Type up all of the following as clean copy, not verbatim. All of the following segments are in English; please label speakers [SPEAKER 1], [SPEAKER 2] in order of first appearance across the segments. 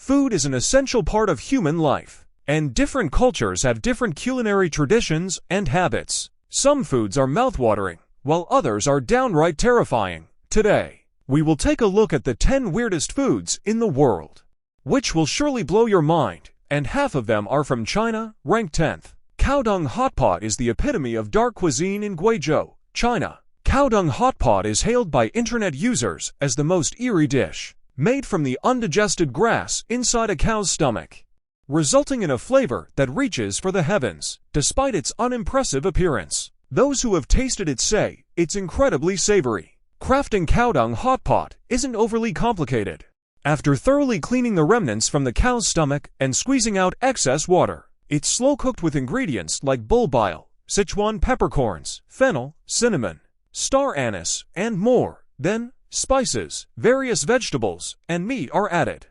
[SPEAKER 1] Food is an essential part of human life, and different cultures have different culinary traditions and habits. Some foods are mouthwatering, while others are downright terrifying. Today, we will take a look at the 10 weirdest foods in the world, which will surely blow your mind, and half of them are from China, ranked 10th. Cow-dung hotpot is the epitome of dark cuisine in Guizhou, China. Cow-dung hotpot is hailed by internet users as the most eerie dish, made from the undigested grass inside a cow's stomach, resulting in a flavor that reaches for the heavens. Despite its unimpressive appearance, those who have tasted it say it's incredibly savory. Crafting cow-dung hotpot isn't overly complicated. After thoroughly cleaning the remnants from the cow's stomach and squeezing out excess water, it's slow-cooked with ingredients like bull bile, Sichuan peppercorns, fennel, cinnamon, star anise, and more. Then, spices, various vegetables, and meat are added,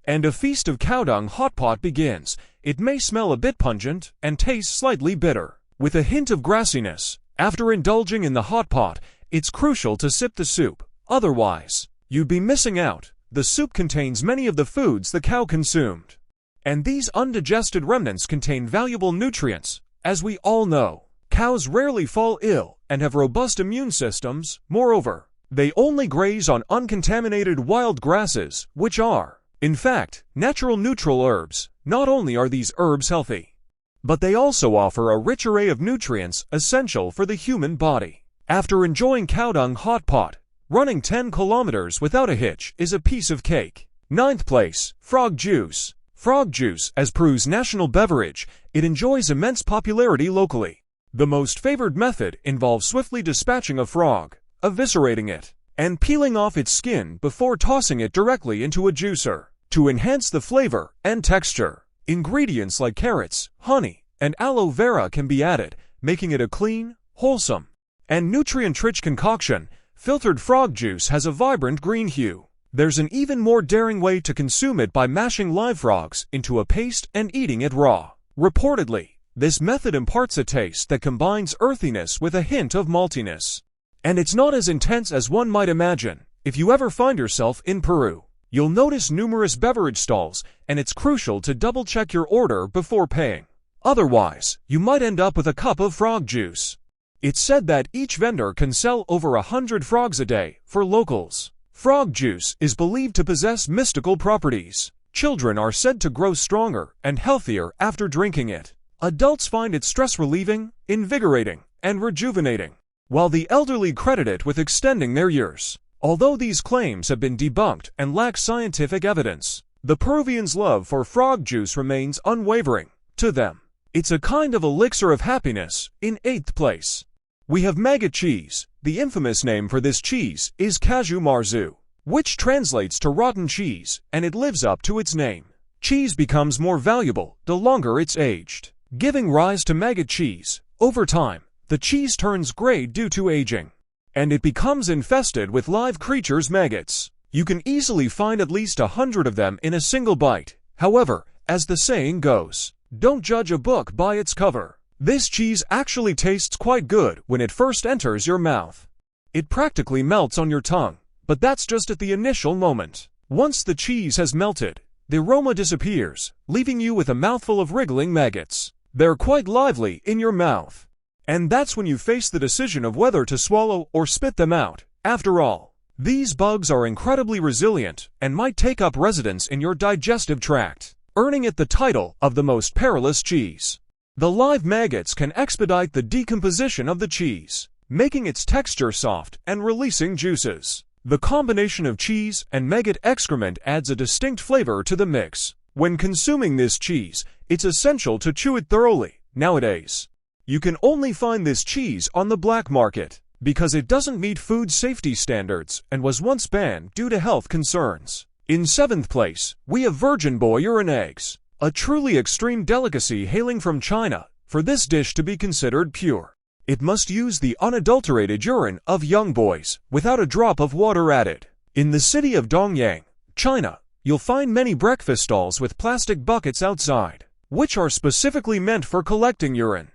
[SPEAKER 1] and a feast of cow-dung hotpot begins. It may smell a bit pungent and taste slightly bitter, with a hint of grassiness. After indulging in the hotpot, it's crucial to sip the soup, otherwise, you'd be missing out. The soup contains many of the foods the cow consumed, and these undigested remnants contain valuable nutrients. As we all know, cows rarely fall ill and have robust immune systems. Moreover, they only graze on uncontaminated wild grasses, which are, in fact, natural neutral herbs. Not only are these herbs healthy, but they also offer a rich array of nutrients essential for the human body. After enjoying cow-dung hotpot, running 10 kilometers without a hitch is a piece of cake. 9th place, frog juice. Frog juice, as Peru's national beverage, it enjoys immense popularity locally. The most favored method involves swiftly dispatching a frog, eviscerating it, and peeling off its skin before tossing it directly into a juicer. To enhance the flavor and texture, ingredients like carrots, honey, and aloe vera can be added, making it a clean, wholesome, and nutrient-rich concoction. Filtered frog juice has a vibrant green hue. There's an even more daring way to consume it by mashing live frogs into a paste and eating it raw. Reportedly, this method imparts a taste that combines earthiness with a hint of maltiness, and it's not as intense as one might imagine. If you ever find yourself in Peru, you'll notice numerous beverage stalls, and it's crucial to double-check your order before paying. Otherwise, you might end up with a cup of frog juice. It's said that each vendor can sell over 100 frogs a day for locals. Frog juice is believed to possess mystical properties. Children are said to grow stronger and healthier after drinking it. Adults find it stress-relieving, invigorating, and rejuvenating, while the elderly credit it with extending their years. Although these claims have been debunked and lack scientific evidence, the Peruvians' love for frog juice remains unwavering. To them, it's a kind of elixir of happiness. In 8th place, we have maggot cheese. The infamous name for this cheese is cashew marzu, which translates to rotten cheese, and it lives up to its name. Cheese becomes more valuable the longer it's aged, giving rise to maggot cheese. Over time, the cheese turns gray due to aging, and it becomes infested with live creatures, maggots. You can easily find at least 100 of them in a single bite. However, as the saying goes, don't judge a book by its cover. This cheese actually tastes quite good when it first enters your mouth. It practically melts on your tongue, but that's just at the initial moment. Once the cheese has melted, the aroma disappears, leaving you with a mouthful of wriggling maggots. They're quite lively in your mouth, and that's when you face the decision of whether to swallow or spit them out. After all, these bugs are incredibly resilient and might take up residence in your digestive tract, earning it the title of the most perilous cheese. The live maggots can expedite the decomposition of the cheese, making its texture soft and releasing juices. The combination of cheese and maggot excrement adds a distinct flavor to the mix. When consuming this cheese, it's essential to chew it thoroughly. Nowadays, you can only find this cheese on the black market because it doesn't meet food safety standards and was once banned due to health concerns. In 7th place, we have virgin boy urine eggs, a truly extreme delicacy hailing from China. For this dish to be considered pure, it must use the unadulterated urine of young boys, without a drop of water added. In the city of Dongyang, China, you'll find many breakfast stalls with plastic buckets outside, which are specifically meant for collecting urine.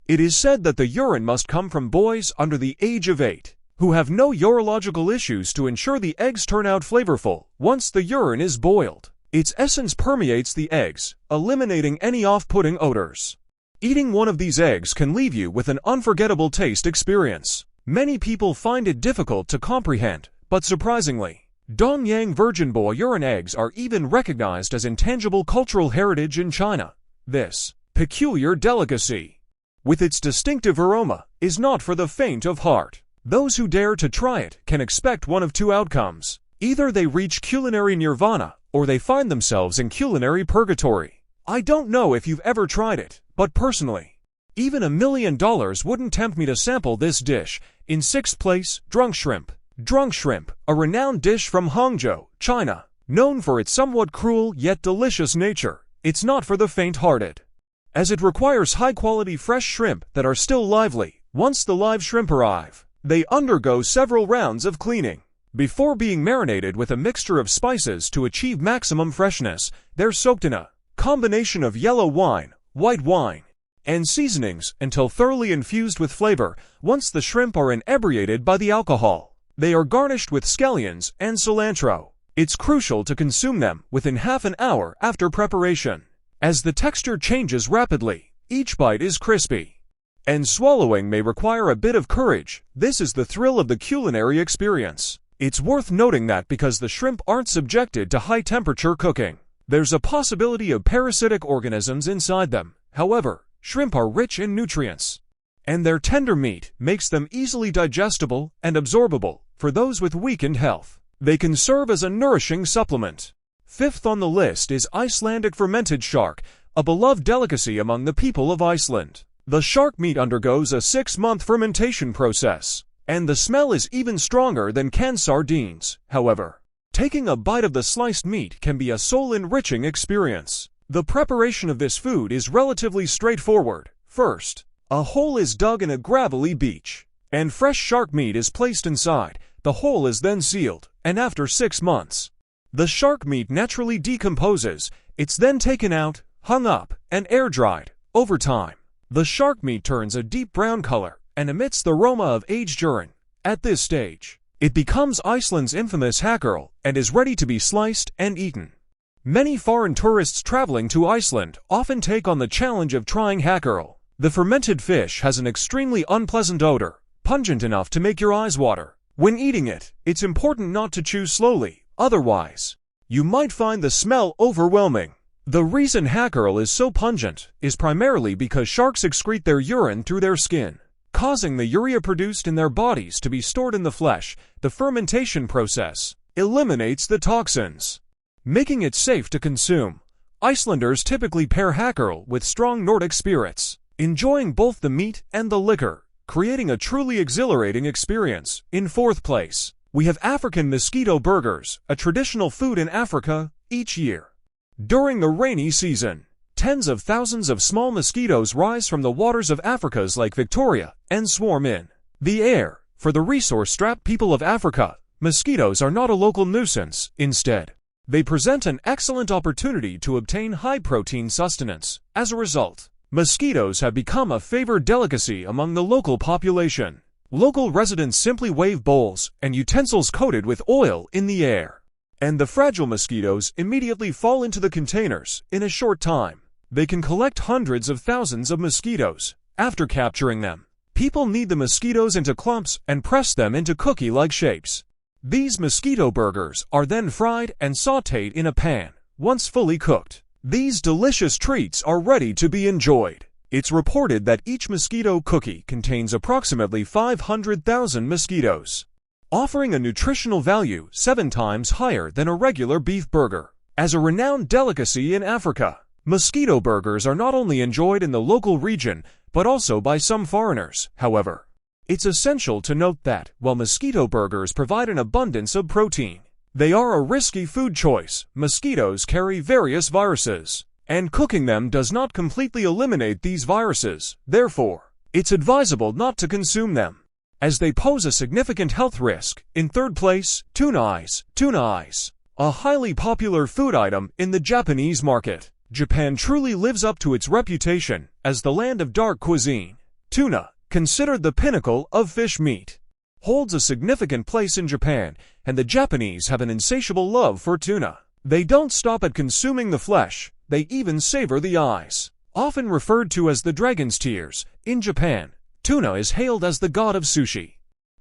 [SPEAKER 1] It is said that the urine must come from boys under the age of 8, who have no urological issues, to ensure the eggs turn out flavorful once the urine is boiled. Its essence permeates the eggs, eliminating any off-putting odors. Eating one of these eggs can leave you with an unforgettable taste experience. Many people find it difficult to comprehend, but surprisingly, Dongyang virgin boar urine eggs are even recognized as intangible cultural heritage in China. This peculiar delicacy, with its distinctive aroma, is not for the faint of heart. Those who dare to try it can expect one of two outcomes. Either they reach culinary nirvana, or they find themselves in culinary purgatory. I don't know if you've ever tried it, but personally, even $1 million wouldn't tempt me to sample this dish. In sixth place, drunk shrimp. Drunk shrimp, a renowned dish from Hangzhou, China. Known for its somewhat cruel yet delicious nature, it's not for the faint-hearted, as it requires high-quality fresh shrimp that are still lively. Once the live shrimp arrive, they undergo several rounds of cleaning. Before being marinated with a mixture of spices to achieve maximum freshness, they're soaked in a combination of yellow wine, white wine, and seasonings until thoroughly infused with flavor. Once the shrimp are inebriated by the alcohol, they are garnished with scallions and cilantro. It's crucial to consume them within half an hour after preparation, as the texture changes rapidly. Each bite is crispy, and swallowing may require a bit of courage. This is the thrill of the culinary experience. It's worth noting that because the shrimp aren't subjected to high-temperature cooking, there's a possibility of parasitic organisms inside them. However, shrimp are rich in nutrients, and their tender meat makes them easily digestible and absorbable. For those with weakened health, they can serve as a nourishing supplement. Fifth on the list is Icelandic fermented shark, a beloved delicacy among the people of Iceland. The shark meat undergoes a 6-month fermentation process, and the smell is even stronger than canned sardines. However, taking a bite of the sliced meat can be a soul-enriching experience. The preparation of this food is relatively straightforward. First, a hole is dug in a gravelly beach, and fresh shark meat is placed inside. The hole is then sealed, and after 6 months, the shark meat naturally decomposes. It's then taken out, hung up, and air-dried. Over time, the shark meat turns a deep brown color and emits the aroma of aged urine. At this stage, it becomes Iceland's infamous hackerel and is ready to be sliced and eaten. Many foreign tourists traveling to Iceland often take on the challenge of trying hackerel. The fermented fish has an extremely unpleasant odor, pungent enough to make your eyes water. When eating it, it's important not to chew slowly, otherwise, you might find the smell overwhelming. The reason hackerel is so pungent is primarily because sharks excrete their urine through their skin, causing the urea produced in their bodies to be stored in the flesh. The fermentation process eliminates the toxins, making it safe to consume. Icelanders typically pair hackerel with strong Nordic spirits, enjoying both the meat and the liquor, creating a truly exhilarating experience. In fourth place, we have African mosquito burgers, a traditional food in Africa. Each year, during the rainy season, tens of thousands of small mosquitoes rise from the waters of Africa's Lake Victoria and swarm in the air. For the resource-strapped people of Africa, mosquitoes are not a local nuisance. Instead, they present an excellent opportunity to obtain high-protein sustenance. As a result, mosquitoes have become a favored delicacy among the local population. Local residents simply wave bowls and utensils coated with oil in the air, and the fragile mosquitoes immediately fall into the containers. In a short time, they can collect hundreds of thousands of mosquitoes. After capturing them, people knead the mosquitoes into clumps and press them into cookie-like shapes. These mosquito burgers are then fried and sautéed in a pan. Once fully cooked, these delicious treats are ready to be enjoyed. It's reported that each mosquito cookie contains approximately 500,000 mosquitoes, offering a nutritional value 7 times higher than a regular beef burger. As a renowned delicacy in Africa, mosquito burgers are not only enjoyed in the local region, but also by some foreigners. However, it's essential to note that, while mosquito burgers provide an abundance of protein, they are a risky food choice. Mosquitoes carry various viruses, and cooking them does not completely eliminate these viruses. Therefore, it's advisable not to consume them, as they pose a significant health risk. In third place, tuna eyes. Tuna eyes, a highly popular food item in the Japanese market. Japan truly lives up to its reputation as the land of dark cuisine. Tuna, considered the pinnacle of fish meat, holds a significant place in Japan, and the Japanese have an insatiable love for tuna. They don't stop at consuming the flesh, they even savor the eyes. Often referred to as the dragon's tears, in Japan, tuna is hailed as the god of sushi.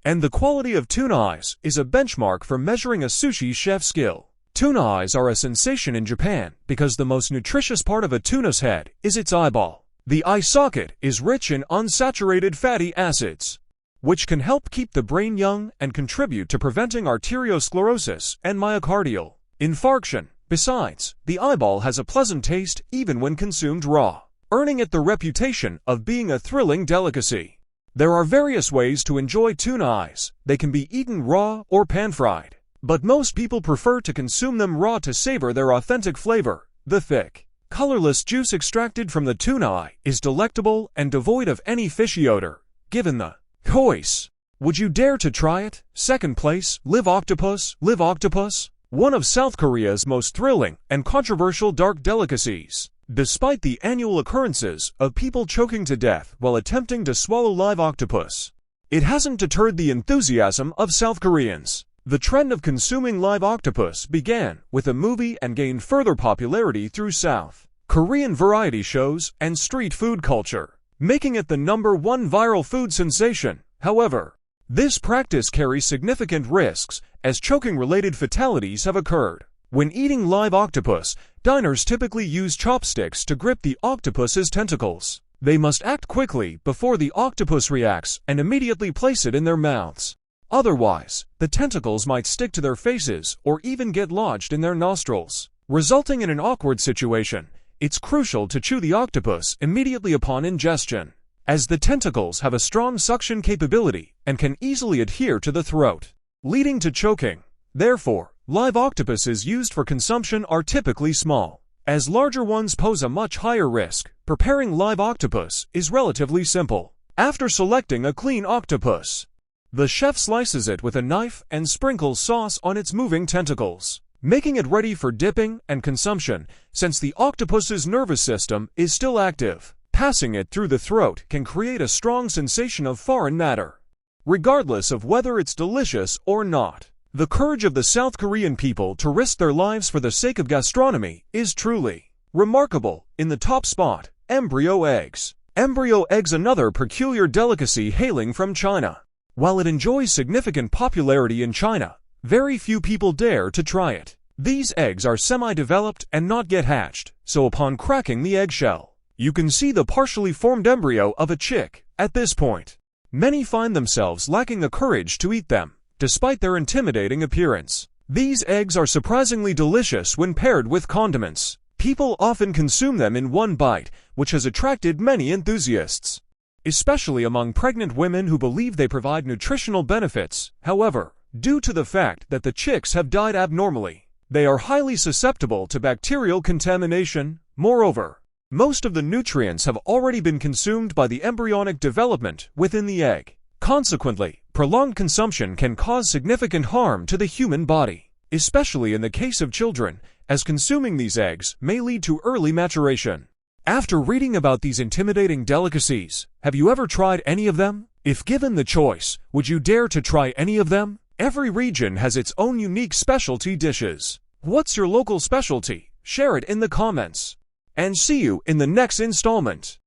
[SPEAKER 1] And the quality of tuna eyes is a benchmark for measuring a sushi chef's skill. Tuna eyes are a sensation in Japan because the most nutritious part of a tuna's head is its eyeball. The eye socket is rich in unsaturated fatty acids, which can help keep the brain young and contribute to preventing arteriosclerosis and myocardial infarction. Besides, the eyeball has a pleasant taste even when consumed raw, earning it the reputation of being a thrilling delicacy. There are various ways to enjoy tuna eyes. They can be eaten raw or pan-fried, but most people prefer to consume them raw to savor their authentic flavor. The thick, colorless juice extracted from the tuna eye is delectable and devoid of any fishy odor. Given the choice, would you dare to try it? Second place, live octopus. Live octopus, one of South Korea's most thrilling and controversial dark delicacies. Despite the annual occurrences of people choking to death while attempting to swallow live octopus, it hasn't deterred the enthusiasm of South Koreans. The trend of consuming live octopus began with a movie and gained further popularity through South Korean variety shows and street food culture, making it the #1 viral food sensation. However, this practice carries significant risks, as choking-related fatalities have occurred. When eating live octopus, diners typically use chopsticks to grip the octopus's tentacles. They must act quickly before the octopus reacts and immediately place it in their mouths. Otherwise, the tentacles might stick to their faces or even get lodged in their nostrils, resulting in an awkward situation. It's crucial to chew the octopus immediately upon ingestion, as the tentacles have a strong suction capability and can easily adhere to the throat, leading to choking. Therefore, live octopuses used for consumption are typically small, as larger ones pose a much higher risk. Preparing live octopus is relatively simple. After selecting a clean octopus, the chef slices it with a knife and sprinkles sauce on its moving tentacles, making it ready for dipping and consumption. Since the octopus's nervous system is still active, passing it through the throat can create a strong sensation of foreign matter, regardless of whether it's delicious or not. The courage of the South Korean people to risk their lives for the sake of gastronomy is truly remarkable. In the top spot, embryo eggs. Embryo eggs, another peculiar delicacy hailing from China. While it enjoys significant popularity in China, very few people dare to try it. These eggs are semi-developed and not yet hatched, so upon cracking the eggshell, you can see the partially formed embryo of a chick. At this point, many find themselves lacking the courage to eat them, despite their intimidating appearance. These eggs are surprisingly delicious when paired with condiments. People often consume them in one bite, which has attracted many enthusiasts, especially among pregnant women who believe they provide nutritional benefits. However, due to the fact that the chicks have died abnormally, they are highly susceptible to bacterial contamination. Moreover, most of the nutrients have already been consumed by the embryonic development within the egg. Consequently, prolonged consumption can cause significant harm to the human body, especially in the case of children, as consuming these eggs may lead to early maturation. After reading about these intimidating delicacies, have you ever tried any of them? If given the choice, would you dare to try any of them? Every region has its own unique specialty dishes. What's your local specialty? Share it in the comments. And see you in the next installment.